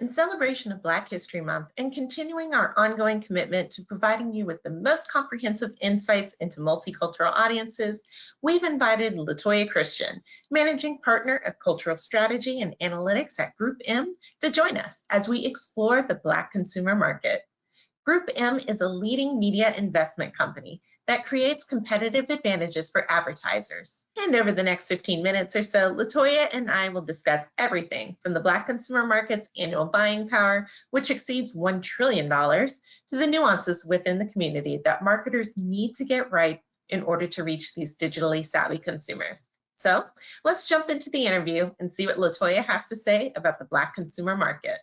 In celebration of Black History Month and continuing our ongoing commitment to providing you with the most comprehensive insights into multicultural audiences, we've invited LaToya Christian, Managing Partner of Cultural Strategy and Analytics at GroupM, to join us as we explore the Black consumer market. GroupM is a leading media investment company that creates competitive advantages for advertisers. And over the next 15 minutes or so, LaToya and I will discuss everything from the Black consumer market's annual buying power, which exceeds $1 trillion, to the nuances within the community that marketers need to get right in order to reach these digitally savvy consumers. So let's jump into the interview and see what LaToya has to say about the Black consumer market.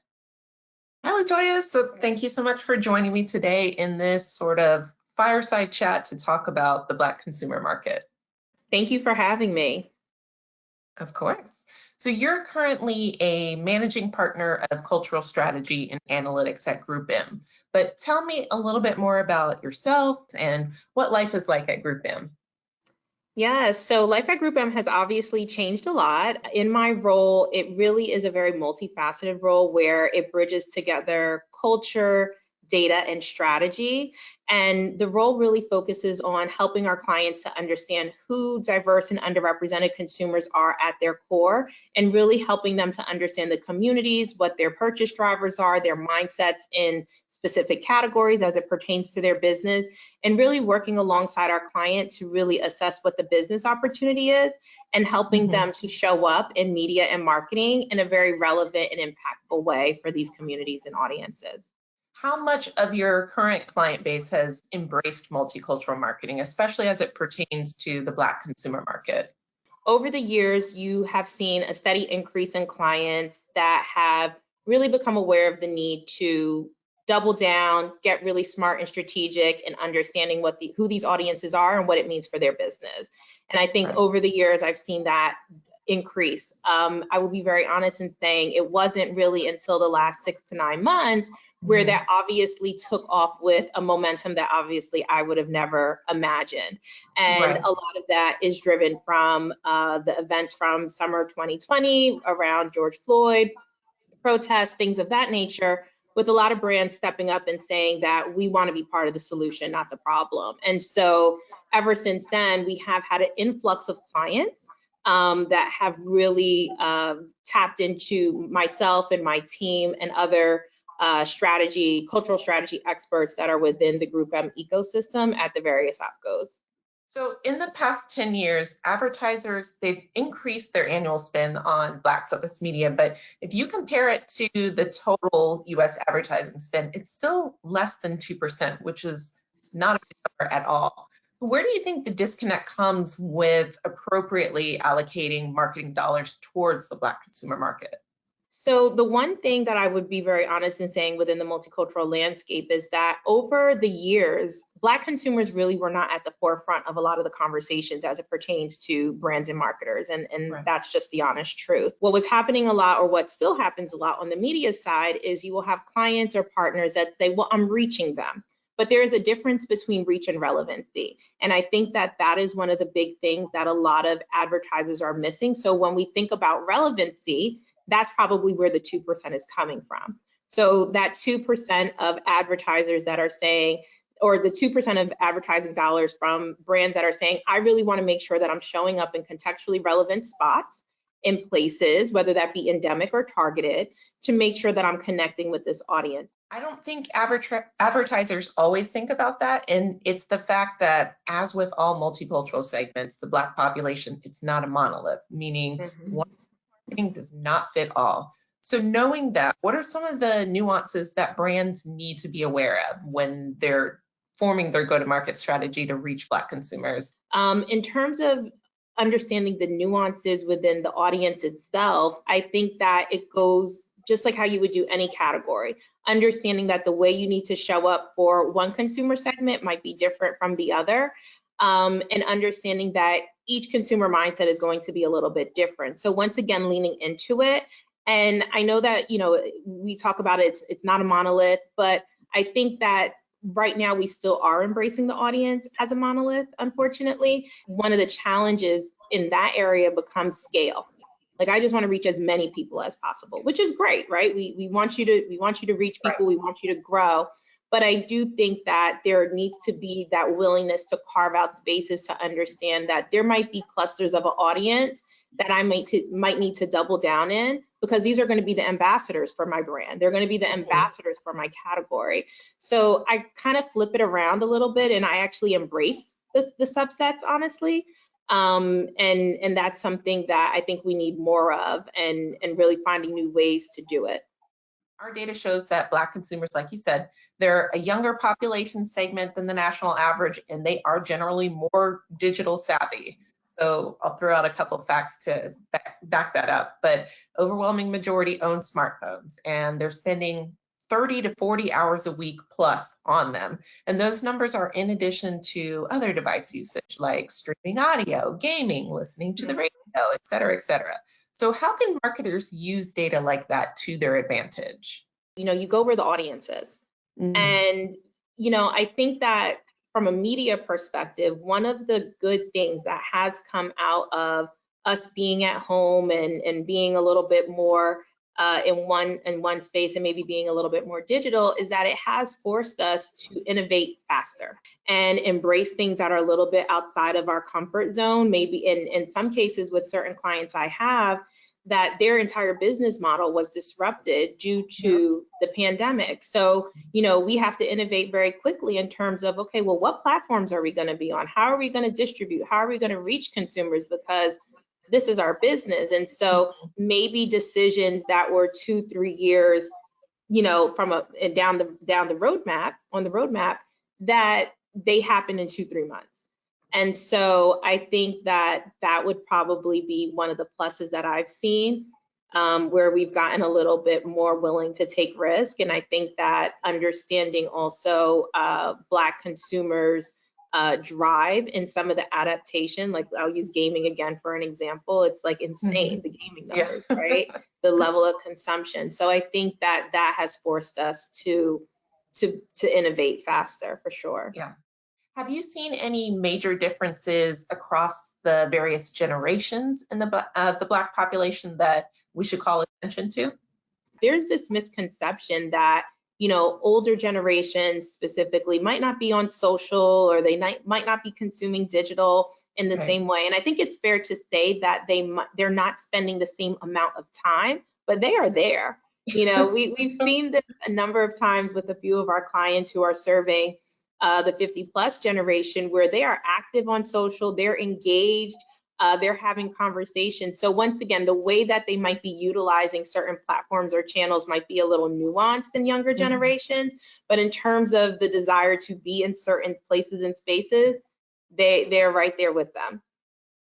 Hi, LaToya. So thank you so much for joining me today in this sort of fireside chat to talk about the Black consumer market. Thank you for having me. Of course. So you're currently a managing partner of cultural strategy and analytics at GroupM. But tell me a little bit more about yourself and what life is like at GroupM. Yes, so life at GroupM has obviously changed a lot. In my role, it really is a very multifaceted role where it bridges together culture, data, and strategy. And the role really focuses on helping our clients to understand who diverse and underrepresented consumers are at their core, and really helping them to understand the communities, what their purchase drivers are, their mindsets in specific categories as it pertains to their business, and really working alongside our client to really assess what the business opportunity is and helping them to show up in media and marketing in a very relevant and impactful way for these communities and audiences. How much of your current client base has embraced multicultural marketing, especially as it pertains to the Black consumer market? Over the years, you have seen a steady increase in clients that have really become aware of the need to double down, get really smart and strategic in understanding who these audiences are and what it means for their business. And I think over the years, I've seen that increase. I will be very honest in saying it wasn't really until the last 6 to 9 months where that obviously took off with a momentum that obviously I would have never imagined. And a lot of that is driven from the events from summer 2020 around George Floyd, protests, things of that nature, with a lot of brands stepping up and saying that we want to be part of the solution, not the problem. And so ever since then, we have had an influx of clients that have really tapped into myself and my team and other cultural strategy experts that are within the GroupM ecosystem at the various opcos. So in the past 10 years, advertisers, they've increased their annual spend on Black focused media, but if you compare it to the total US advertising spend, it's still less than 2%, which is not a big number at all. Where do you think the disconnect comes with appropriately allocating marketing dollars towards the Black consumer market? So the one thing that I would be very honest in saying within the multicultural landscape is that over the years, Black consumers really were not at the forefront of a lot of the conversations as it pertains to brands and marketers. And that's just the honest truth. What was happening a lot, or what still happens a lot on the media side, is you will have clients or partners that say, well, I'm reaching them. But there is a difference between reach and relevancy. And I think that that is one of the big things that a lot of advertisers are missing. So when we think about relevancy, that's probably where the 2% is coming from. So that 2% of advertisers that are saying, or the 2% of advertising dollars from brands that are saying, I really want to make sure that I'm showing up in contextually relevant spots in places, whether that be endemic or targeted, to make sure that I'm connecting with this audience. I don't think advertisers always think about that. And it's the fact that, as with all multicultural segments, the Black population, it's not a monolith, meaning one marketing does not fit all. So knowing that, what are some of the nuances that brands need to be aware of when they're forming their go-to-market strategy to reach Black consumers? In terms of understanding the nuances within the audience itself, I think that it goes just like how you would do any category, understanding that the way you need to show up for one consumer segment might be different from the other, and understanding that each consumer mindset is going to be a little bit different. So once again, leaning into it. And I know that, we talk about it, it's not a monolith, but I think that right now we still are embracing the audience as a monolith, unfortunately. One of the challenges in that area becomes scale. Like, I just want to reach as many people as possible, which is great, right? We want you to reach people, we want you to grow. But I do think that there needs to be that willingness to carve out spaces to understand that there might be clusters of an audience that I might need to double down in, because these are going to be the ambassadors for my brand. They're going to be the ambassadors for my category. So I kind of flip it around a little bit, and I actually embrace the subsets, honestly. And that's something that I think we need more of, and really finding new ways to do it. Our data shows that Black consumers, like you said, they're a younger population segment than the national average, and they are generally more digital savvy. So I'll throw out a couple of facts to back that up, but overwhelming majority own smartphones, and they're spending 30 to 40 hours a week plus on them. And those numbers are in addition to other device usage like streaming audio, gaming, listening to the radio, et cetera, et cetera. So how can marketers use data like that to their advantage? You go where the audience is. And, I think that from a media perspective, one of the good things that has come out of us being at home and being a little bit more in one space, and maybe being a little bit more digital, is that it has forced us to innovate faster and embrace things that are a little bit outside of our comfort zone. Maybe in some cases with certain clients I have, that their entire business model was disrupted due to the pandemic. So, we have to innovate very quickly in terms of, okay, well, what platforms are we going to be on? How are we going to distribute? How are we going to reach consumers? Because this is our business. And so maybe decisions that were 2-3 years, from down the roadmap, that they happen in 2-3 months. And so I think that would probably be one of the pluses that I've seen, where we've gotten a little bit more willing to take risk. And I think that understanding also Black consumers' drive in some of the adaptation, like I'll use gaming again for an example. It's like insane, the gaming numbers, right? The level of consumption. So I think that has forced us to innovate faster, for sure. Yeah. Have you seen any major differences across the various generations in the Black population that we should call attention to? There's this misconception that, older generations specifically might not be on social, or they might not be consuming digital in the same way. And I think it's fair to say that they're not spending the same amount of time, but they are there. We've seen this a number of times with a few of our clients who are serving the 50+ generation, where they are active on social, they're engaged, they're having conversations. So once again, the way that they might be utilizing certain platforms or channels might be a little nuanced than younger generations, but in terms of the desire to be in certain places and spaces, they're right there with them.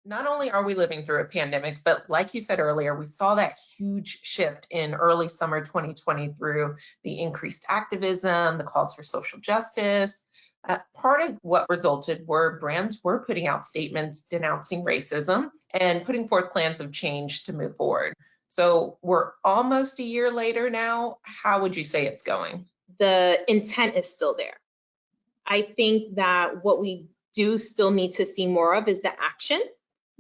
Not only are we living through a pandemic, but like you said earlier, we saw that huge shift in early summer 2020 through the increased activism, the calls for social justice. Part of what resulted were brands were putting out statements denouncing racism and putting forth plans of change to move forward. So we're almost a year later now. How would you say it's going? The intent is still there. I think that what we do still need to see more of is the action.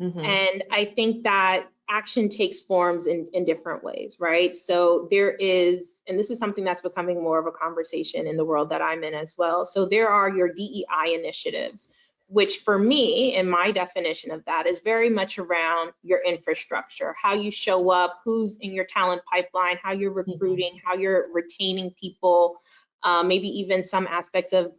And I think that action takes forms in different ways, right? So there is, and this is something that's becoming more of a conversation in the world that I'm in as well. So there are your DEI initiatives, which for me, in my definition of that, is very much around your infrastructure, how you show up, who's in your talent pipeline, how you're recruiting, how you're retaining people, maybe even some aspects of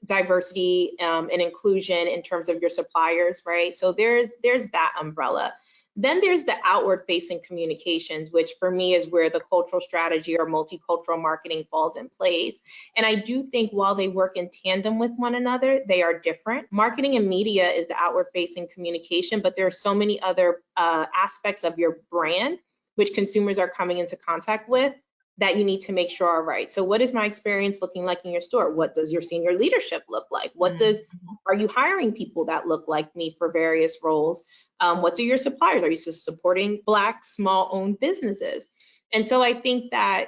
diversity and inclusion in terms of your suppliers, right? So there's that umbrella. Then there's the outward facing communications, which for me is where the cultural strategy or multicultural marketing falls in place. And I do think while they work in tandem with one another, they are different. Marketing and media is the outward facing communication, but there are so many other aspects of your brand which consumers are coming into contact with that you need to make sure are right. So what is my experience looking like in your store? What does your senior leadership look like? Are you hiring people that look like me for various roles? What do your suppliers? Are you supporting Black small-owned businesses? And so I think that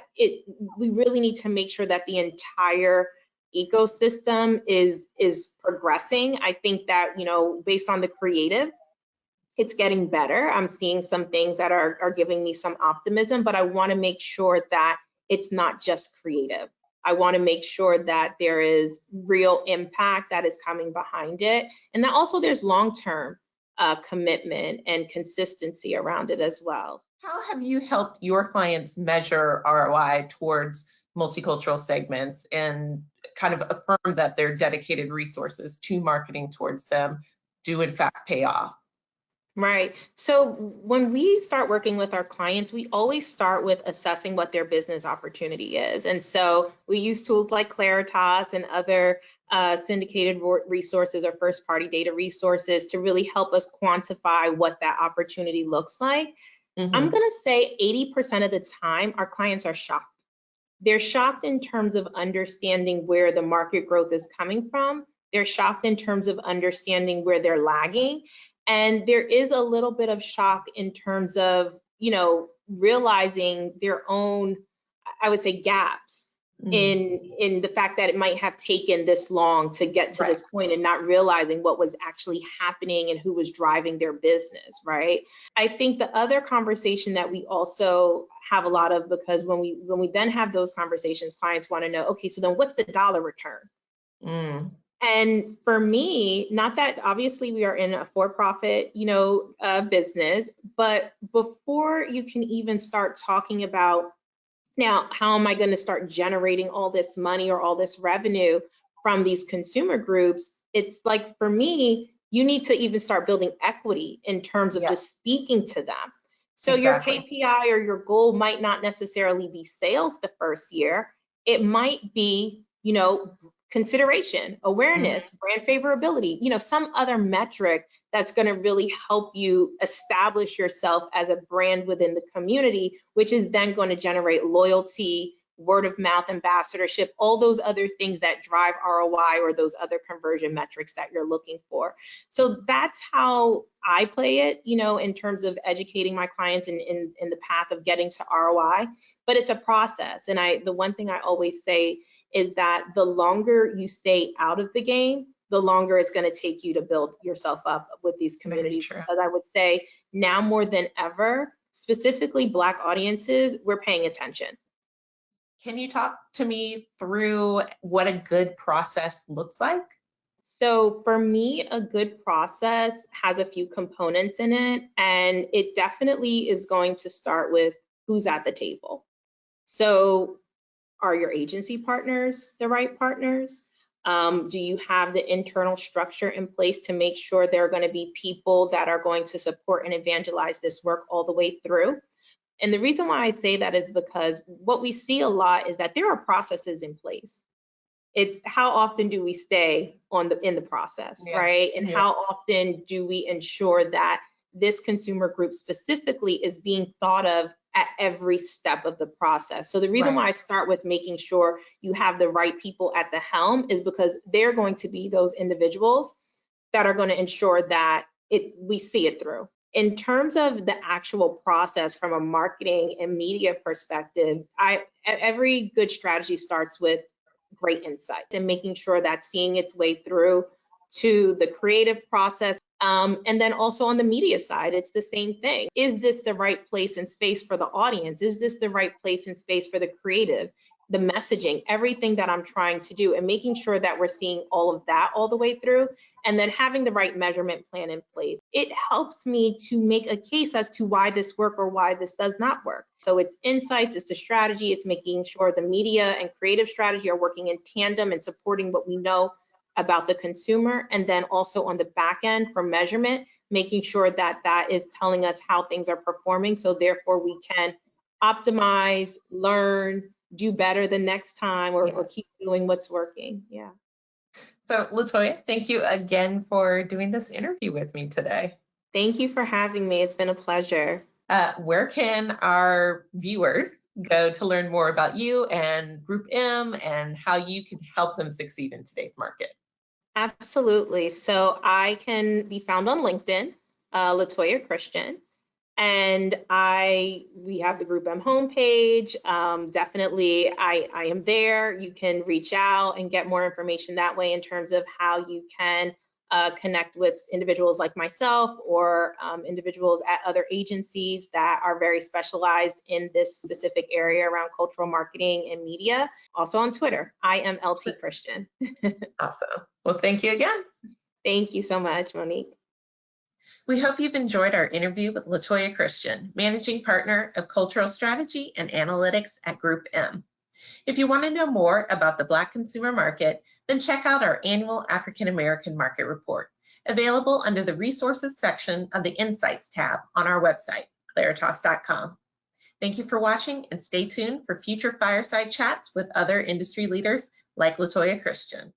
we really need to make sure that the entire ecosystem is progressing. I think that, based on the creative, It's getting better. I'm seeing some things that are giving me some optimism, but I want to make sure that it's not just creative. I want to make sure that there is real impact that is coming behind it, and that also there's long-term commitment and consistency around it as well. How have you helped your clients measure ROI towards multicultural segments and kind of affirm that their dedicated resources to marketing towards them do in fact pay off? Right. So when we start working with our clients, we always start with assessing what their business opportunity is. And so we use tools like Claritas and other syndicated resources or first party data resources to really help us quantify what that opportunity looks like. I'm going to say 80% of the time, our clients are shocked. They're shocked in terms of understanding where the market growth is coming from. They're shocked in terms of understanding where they're lagging. And there is a little bit of shock in terms of, realizing their own, I would say, gaps in the fact that it might have taken this long to get to this point and not realizing what was actually happening and who was driving their business, right? I think the other conversation that we also have a lot of, because when we then have those conversations, clients want to know, okay, so then what's the dollar return? And for me, not that obviously we are in a for-profit, business, but before you can even start talking about, now, how am I going to start generating all this money or all this revenue from these consumer groups? It's like, for me, you need to even start building equity in terms of just speaking to them. So your KPI or your goal might not necessarily be sales the first year. It might be, consideration, awareness, brand favorability, some other metric that's going to really help you establish yourself as a brand within the community, which is then going to generate loyalty, word of mouth ambassadorship, all those other things that drive ROI or those other conversion metrics that you're looking for. So that's how I play it, in terms of educating my clients in the path of getting to ROI. But it's a process. And the one thing I always say is that the longer you stay out of the game, the longer it's going to take you to build yourself up with these communities. Because I would say now more than ever, specifically Black audiences, we're paying attention. Can you talk to me through what a good process looks like? So for me, a good process has a few components in it, and it definitely is going to start with who's at the table. So are your agency partners the right partners? Do you have the internal structure in place to make sure there are going to be people that are going to support and evangelize this work all the way through? And the reason why I say that is because what we see a lot is that there are processes in place. It's how often do we stay in the process, right? And how often do we ensure that this consumer group specifically is being thought of at every step of the process? So the reason why I start with making sure you have the right people at the helm is because they're going to be those individuals that are going to ensure that we see it through. In terms of the actual process from a marketing and media perspective, every good strategy starts with great insight and making sure that's seeing its way through to the creative process. And then also on the media side, it's the same thing. Is this the right place and space for the audience? Is this the right place and space for the creative, the messaging, everything that I'm trying to do, and making sure that we're seeing all of that all the way through, and then having the right measurement plan in place. It helps me to make a case as to why this works or why this does not work. So it's insights, it's the strategy, it's making sure the media and creative strategy are working in tandem and supporting what we know about the consumer. And then also on the back end for measurement, making sure that that is telling us how things are performing. So therefore we can optimize, learn, do better the next time, or keep doing what's working. Yeah. So LaToya, thank you again for doing this interview with me today. Thank you for having me. It's been a pleasure. Where can our viewers go to learn more about you and GroupM and how you can help them succeed in today's market? Absolutely. So I can be found on LinkedIn, LaToya Christian. And we have the GroupM homepage. Definitely, I am there. You can reach out and get more information that way in terms of how you can connect with individuals like myself or individuals at other agencies that are very specialized in this specific area around cultural marketing and media. Also on Twitter, I am LT Christian. Awesome. Well, thank you again. Thank you so much, Monique. We hope you've enjoyed our interview with LaToya Christian, Managing Partner of Cultural Strategy and Analytics at GroupM. If you want to know more about the Black consumer market, then check out our annual African American Market Report, available under the Resources section of the Insights tab on our website, claritas.com. Thank you for watching, and stay tuned for future fireside chats with other industry leaders like LaToya Christian.